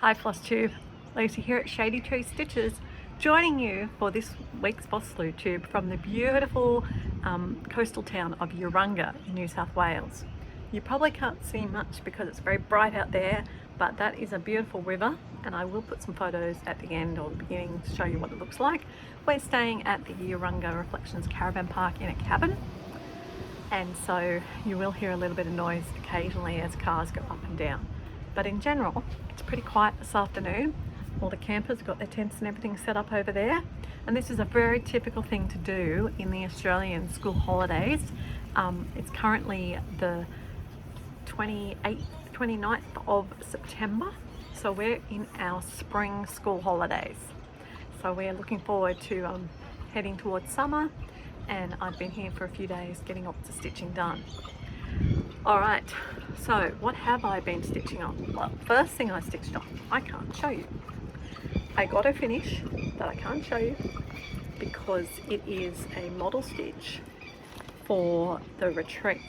Hi Flosstube, Lucy here at Shady Tree Stitches, joining you for this week's Flosstube from the beautiful coastal town of Urunga in New South Wales. You probably can't see much because it's very bright out there, but that is a beautiful river, and I will put some photos at the end or the beginning to show you what it looks like. We're staying at the Urunga Reflections Caravan Park in a cabin, and so you will hear a little bit of noise occasionally as cars go up and down. But in general, it's pretty quiet this afternoon. All the campers got their tents and everything set up over there. And this is a very typical thing to do in the Australian school holidays. It's currently the 29th of September. So we're in our spring school holidays. So we're looking forward to heading towards summer. And I've been here for a few days getting lots of stitching done. All right, so what have I been stitching on? Well, first thing I stitched on, I can't show you. I got a finish that I can't show you because it is a model stitch for the retreat.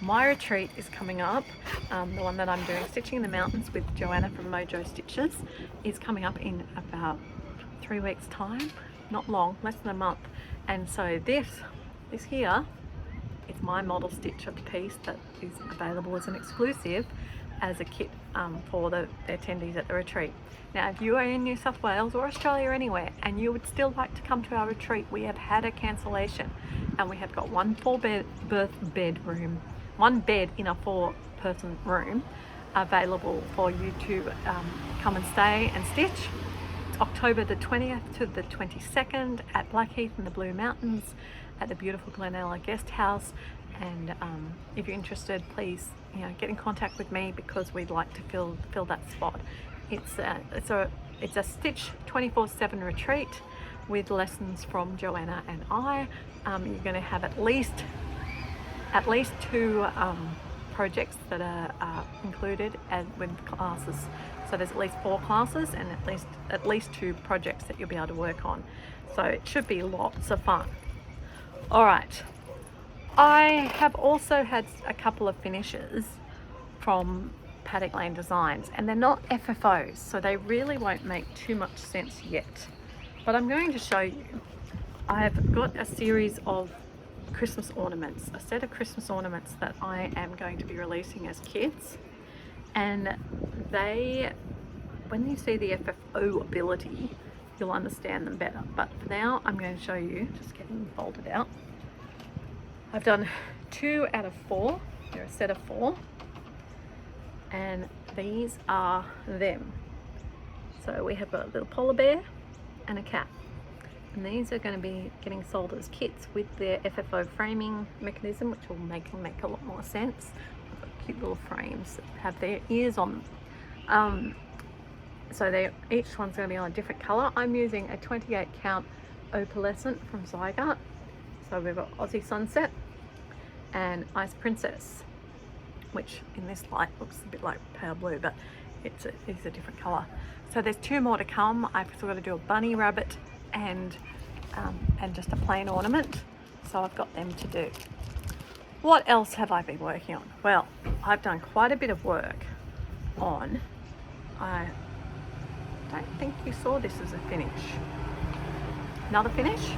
My retreat is coming up. The one that I'm doing, Stitching in the Mountains with Joanna from Mojo Stitches, is coming up in about 3 weeks time. Not long, less than a month. And so this here, it's my model stitch of the piece that is available as an exclusive as a kit for the attendees at the retreat. Now, if you are in New South Wales or Australia or anywhere and you would still like to come to our retreat, we have had a cancellation and we have got one bed in a 4-person room available for you to come and stay and stitch. It's October the 20th to the 22nd at Blackheath in the Blue Mountains at the beautiful Glenella guest house, and if you're interested, please get in contact with me because we'd like to fill that spot. It's a stitch 24/7 retreat with lessons from Joanna and I. You're going to have at least 2 projects that are included with classes. So there's at least 4 classes and at least 2 projects that you'll be able to work on. So it should be lots of fun. All right, I have also had a couple of finishes from Paddock Lane Designs, and they're not FFOs, so they really won't make too much sense yet. But I'm going to show you. I've got a series of Christmas ornaments, a set of Christmas ornaments that I am going to be releasing as kits, and when you see the FFO ability, you'll understand them better. But for now, I'm going to show you, just getting them folded out. I've done 2 out of 4. They're a set of 4. And these are them. So we have got a little polar bear and a cat. And these are going to be getting sold as kits with their FFO framing mechanism, which will make them make a lot more sense. I've got cute little frames that have their ears on them. So each one's going to be on a different colour. I'm using a 28 count opalescent from Zygarde. So we've got Aussie Sunset and Ice Princess, which in this light looks a bit like pale blue, but it's a different colour. So there's 2 more to come. I've still got to do a bunny rabbit and just a plain ornament. So I've got them to do. What else have I been working on? Well, I've done quite a bit of work on, I don't think you saw this as a finish. Another finish?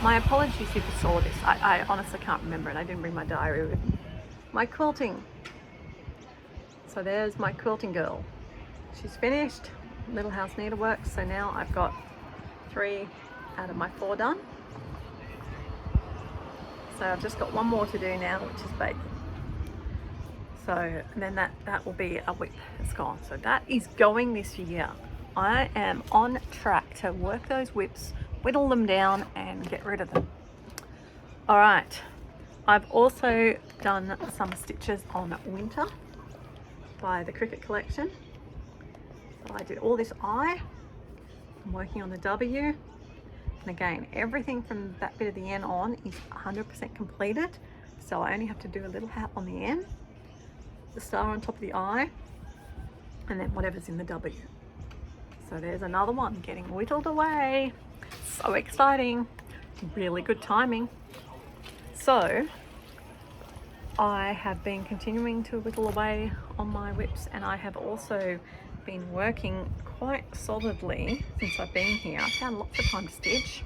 My apologies if you saw this. I honestly can't remember it. I didn't bring my diary with me. My quilting. So there's my quilting girl. She's finished. Little house needlework. So now I've got 3 out of my 4 done. So I've just got one more to do now, which is baking. So, and then that will be a whip that's gone. So that is going this year. I am on track to work those whips, whittle them down and get rid of them. All right, I've also done some stitches on Winter by the Cricket Collection. So I did all this I. I'm working on the W. And again, everything from that bit of the N on is 100% completed. So I only have to do a little hat on the N, the star on top of the I, and then whatever's in the W. So there's another one getting whittled away. So exciting. Really good timing. So I have been continuing to whittle away on my whips, and I have also been working quite solidly since I've been here. I found lots of time to stitch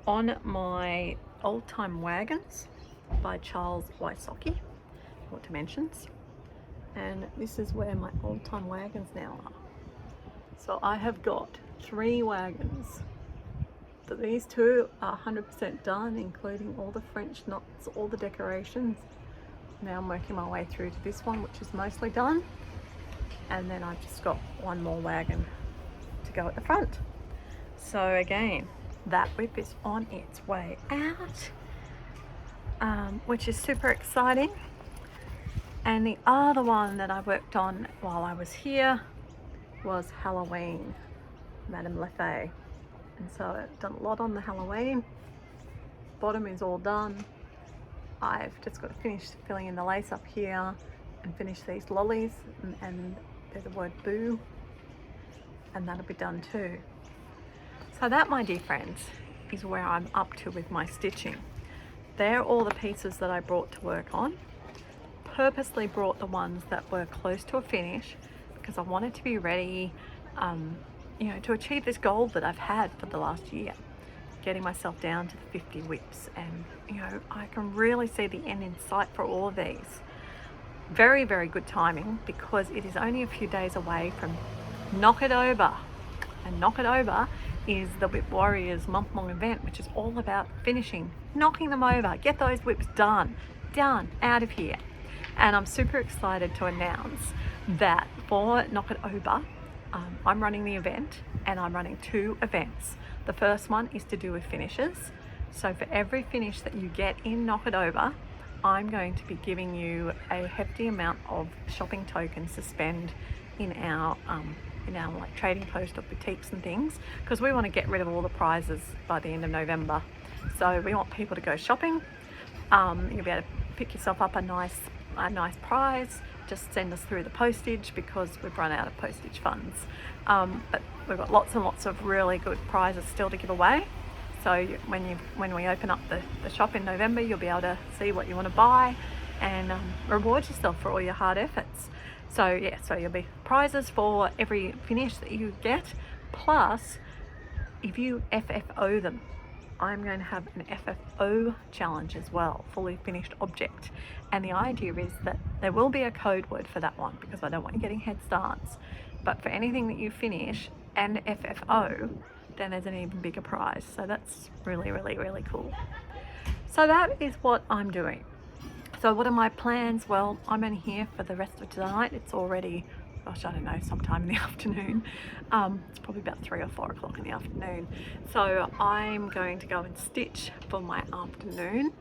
on my Old Time Wagons by Charles Wysocki, or Dimensions. And this is where my Old Time Wagons now are. So I have got 3 wagons. So these 2 are 100% done, including all the French knots, all the decorations. Now I'm working my way through to this one, which is mostly done. And then I've just got 1 more wagon to go at the front. So again, that whip is on its way out, which is super exciting. And the other one that I worked on while I was here was Halloween, Madame Lefay. And so I've done a lot on the Halloween. Bottom is all done. I've just got to finish filling in the lace up here and finish these lollies, and there's a word boo, and that'll be done too. So that, my dear friends, is where I'm up to with my stitching. They're all the pieces that I brought to work on. Purposely brought the ones that were close to a finish because I wanted to be ready, you know, to achieve this goal that I've had for the last year, getting myself down to the 50 whips. And you know, I can really see the end in sight for all of these. Very, very good timing, because it is only a few days away from Knock It Over. And Knock It Over is the Whip Warriors month-long event, which is all about finishing, knocking them over, get those whips done, out of here. And I'm super excited to announce that for Knock It Over, I'm running the event, and I'm running 2 events. The first one is to do with finishes. So for every finish that you get in Knock It Over, I'm going to be giving you a hefty amount of shopping tokens to spend in our like trading post or boutiques and things, because we want to get rid of all the prizes by the end of November. So we want people to go shopping. You'll be able to pick yourself up a nice prize. Just send us through the postage, because we've run out of postage funds. But we've got lots and lots of really good prizes still to give away. So when we open up the shop in November, you'll be able to see what you want to buy and reward yourself for all your hard efforts. So yeah, so you'll be prizes for every finish that you get, plus if you FFO them, I'm going to have an FFO challenge as well, fully finished object. And the idea is that there will be a code word for that one, because I don't want you getting head starts. But for anything that you finish and FFO, then there's an even bigger prize. So that's really, really, really cool. So that is what I'm doing. So what are my plans? Well, I'm only here for the rest of tonight. It's already, gosh, I don't know, sometime in the afternoon. It's probably about 3 or 4 o'clock in the afternoon. So I'm going to go and stitch for my afternoon.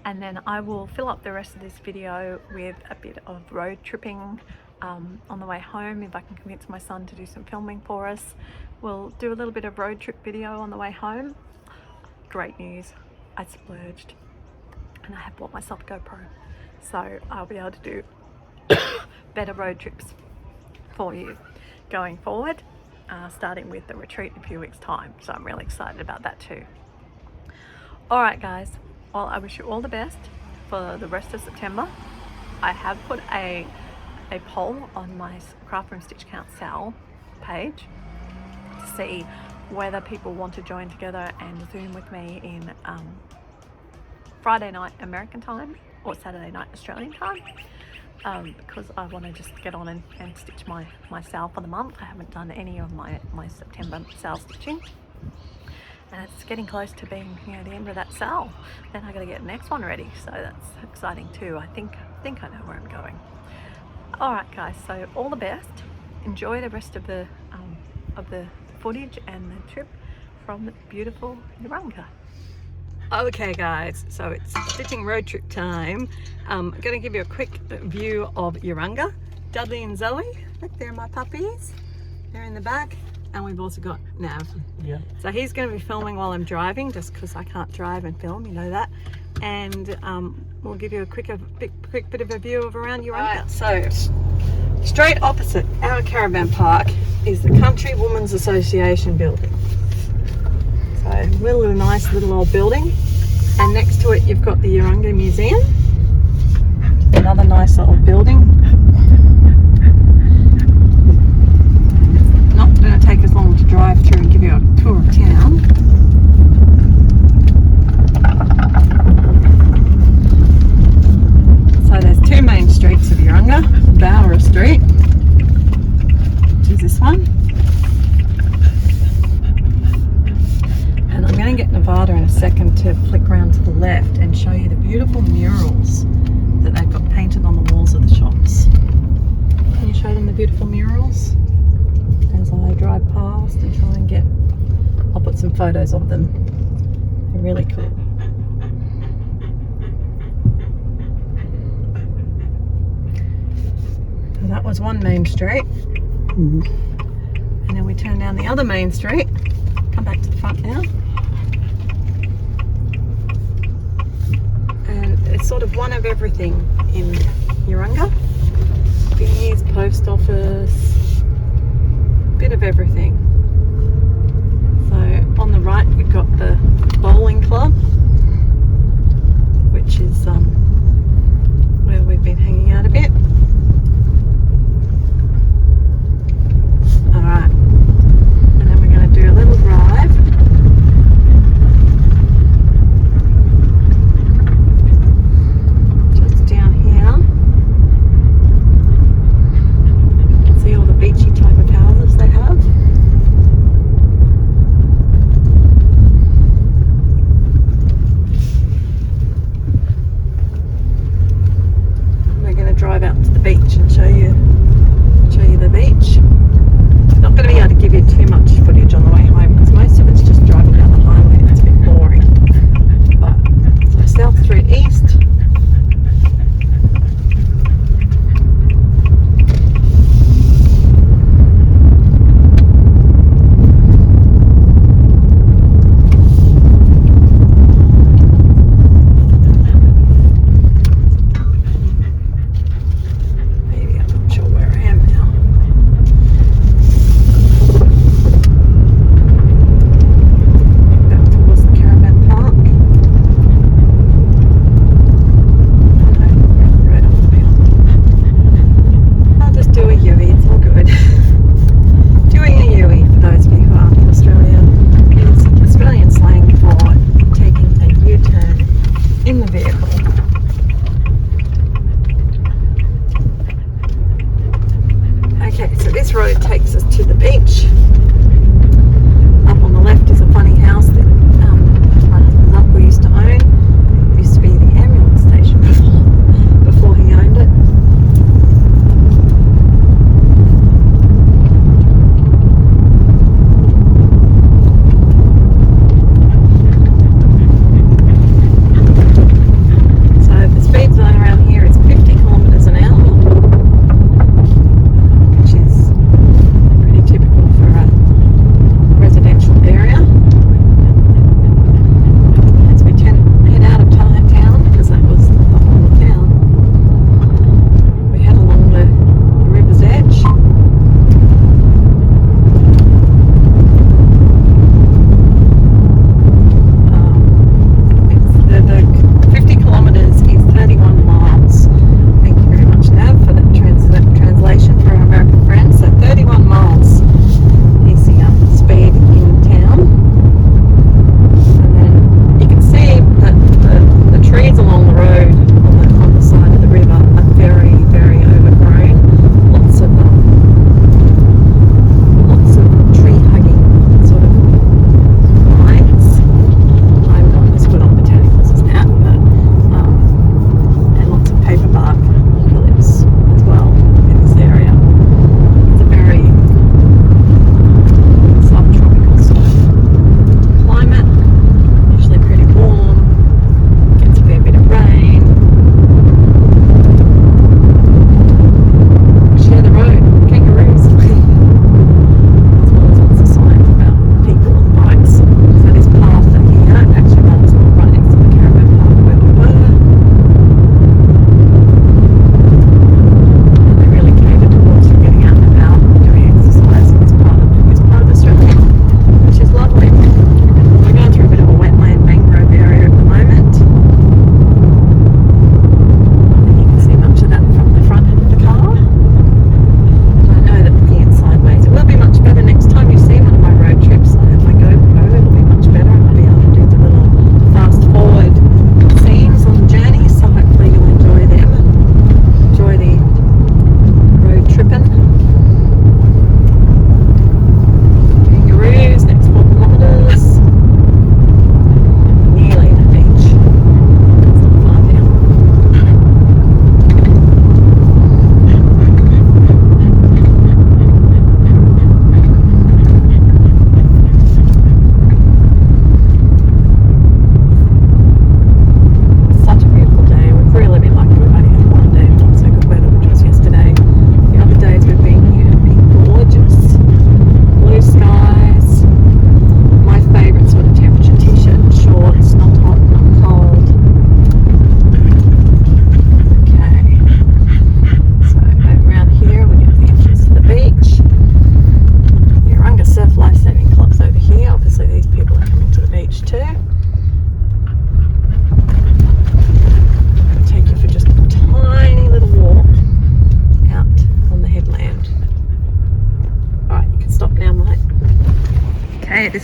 And then I will fill up the rest of this video with a bit of road tripping on the way home. If I can convince my son to do some filming for us, we'll do a little bit of road trip video on the way home. Great news, I splurged and I have bought myself a GoPro. So I'll be able to do better road trips for you going forward, starting with the retreat in a few weeks' time. So I'm really excited about that too. All right, guys. Well, I wish you all the best for the rest of September. I have put a poll on my Craft Room Stitch Count Sal page to see whether people want to join together and Zoom with me in Friday night American time or Saturday night Australian time, because I want to just get on and stitch my sal for the month. I haven't done any of my September sal stitching, and it's getting close to being, you know, the end of that sal. Then I got to get the next one ready, so that's exciting too. I think I know where I'm going. All right, guys. So all the best. Enjoy the rest of the footage and the trip from beautiful Urunga. Okay guys, so it's stitching road trip time. I'm going to give you a quick view of Urunga. Dudley and Zoe, look, they're my puppies. They're in the back, and we've also got Nav. Yeah. So he's going to be filming while I'm driving, just because I can't drive and film, you know that. And we'll give you a quick bit of a view of around Urunga. Right, so straight opposite our caravan park is the Country Women's Association building. So really nice little old building, and next to it you've got the Urunga Museum, another nice little building. It's not going to take us long to drive through and give you a tour of town. So there's two main streets of Urunga. Bowra Street, which is this one. And I'm going to get Nevada in a second to flick around to the left and show you the beautiful murals that they've got painted on the walls of the shops. Can you show them the beautiful murals as I drive past and try and get, I'll put some photos of them. They're really cool. So that was one main street. And then we turn down the other main street. Come back to the front now. And it's sort of one of everything in Urunga. Bees, post office, bit of everything. So on the right we've got the bowling club, which is where we've been hanging out a bit. Alright, and then we're going to do a little drive. Just down here. See all the beachy type of houses they have.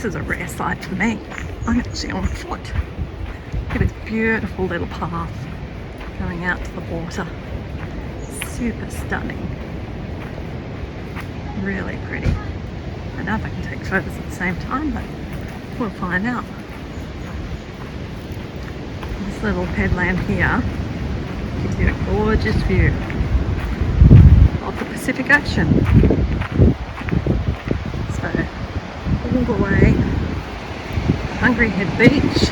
this is a rare sight for me. I'm actually on foot. Look at this beautiful little path going out to the water. Super stunning. Really pretty. I don't know if I can take photos at the same time, but we'll find out. This little headland here gives you a gorgeous view of the Pacific Ocean. So, all the way to Hungry Head Beach,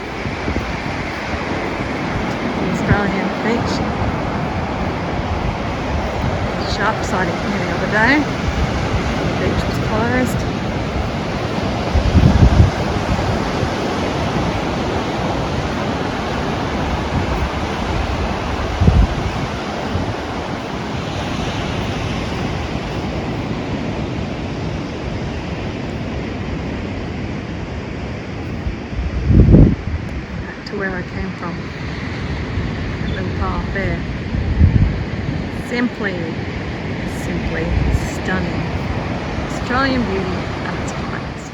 the Australian beach. Shark sighting here the other day. The beach was closed. Where I came from, that little path there. Simply stunning. Australian beauty at its finest.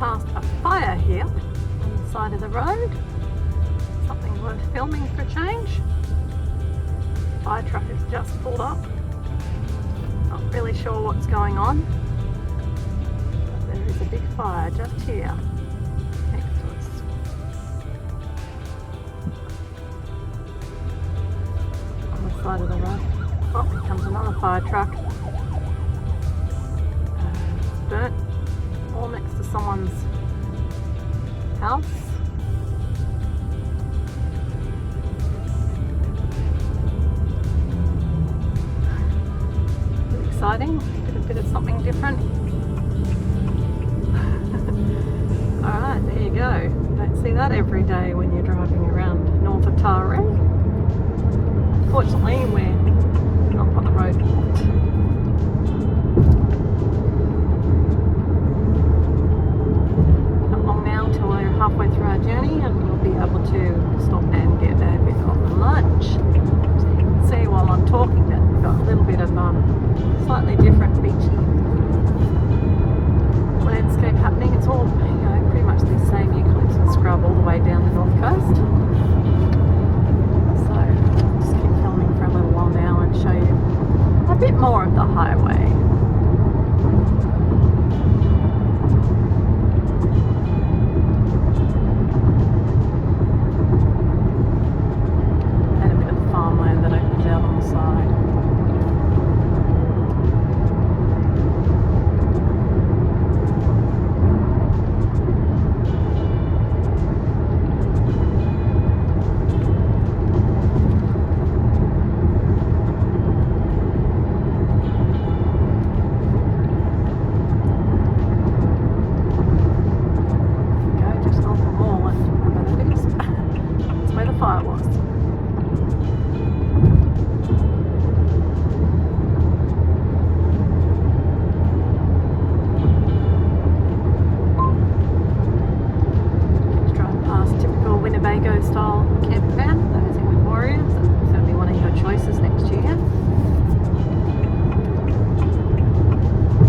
past a fire here on the side of the road. Something worth filming for a change. Fire truck has just pulled up. Not really sure what's going on. But there is a big fire just here next to us. On the side of the road. Oh, here comes another fire truck. Burnt all next to someone's house. Pretty exciting, a bit of something different. Alright, there you go. You don't see that every day when you're driving around north of Taree. Fortunately, we're not on the road yet. Halfway through our journey, and we'll be able to stop and get a bit of lunch. So you can see while I'm talking that we've got a little bit of slightly different beachy landscape happening. It's all, pretty much the same eucalyptus and scrub all the way down the north coast. So I'll just keep filming for a little while now and show you a bit more of the highway. Style camper van, those in with Warriors. That's going to be one of your choices next year.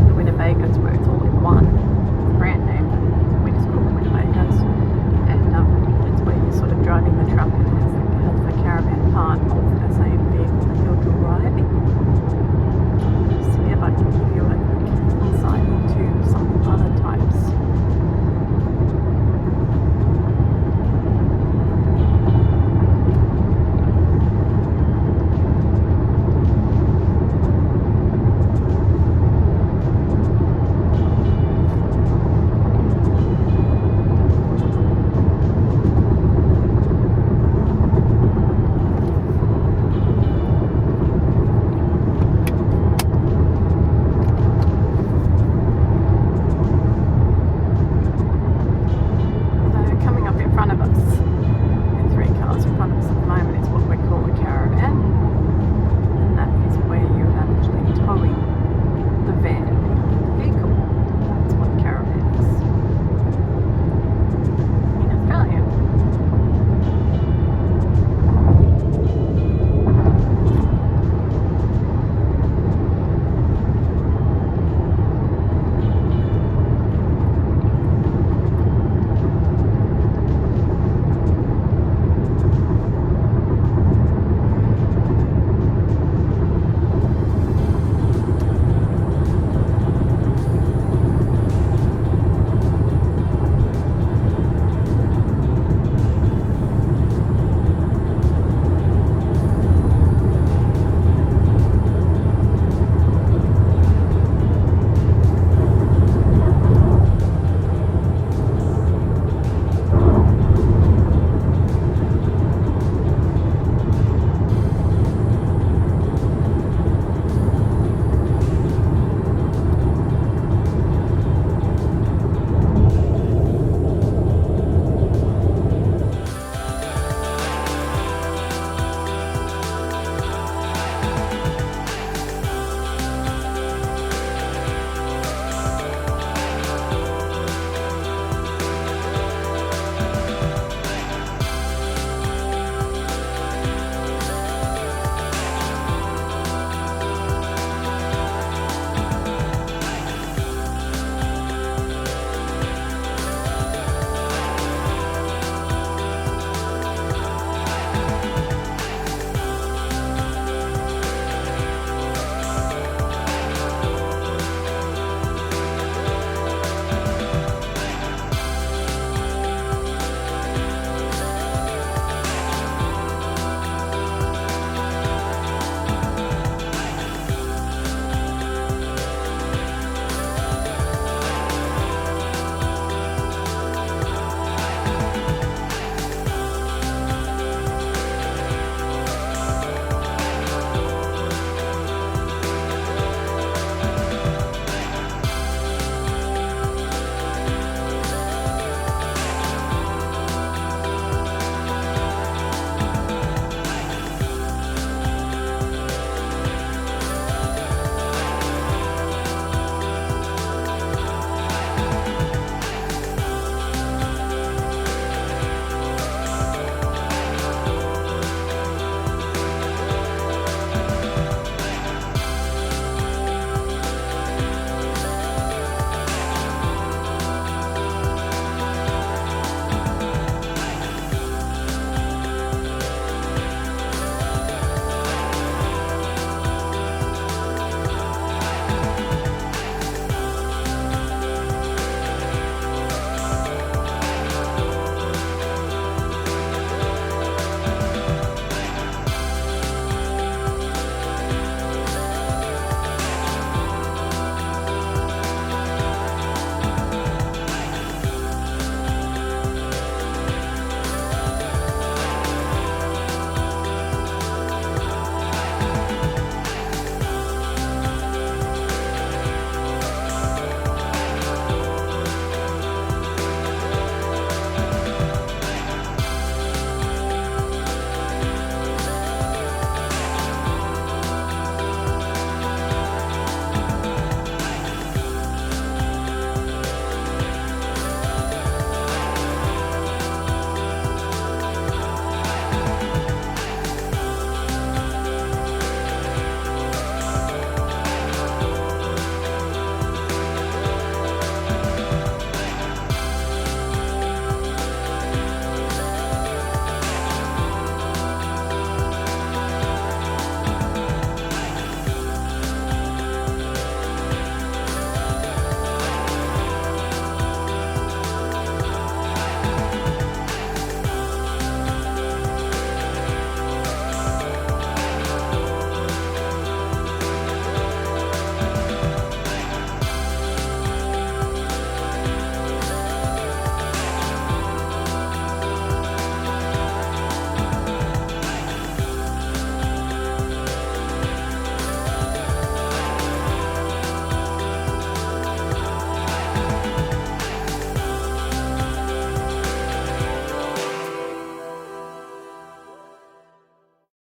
The Winnebago's work.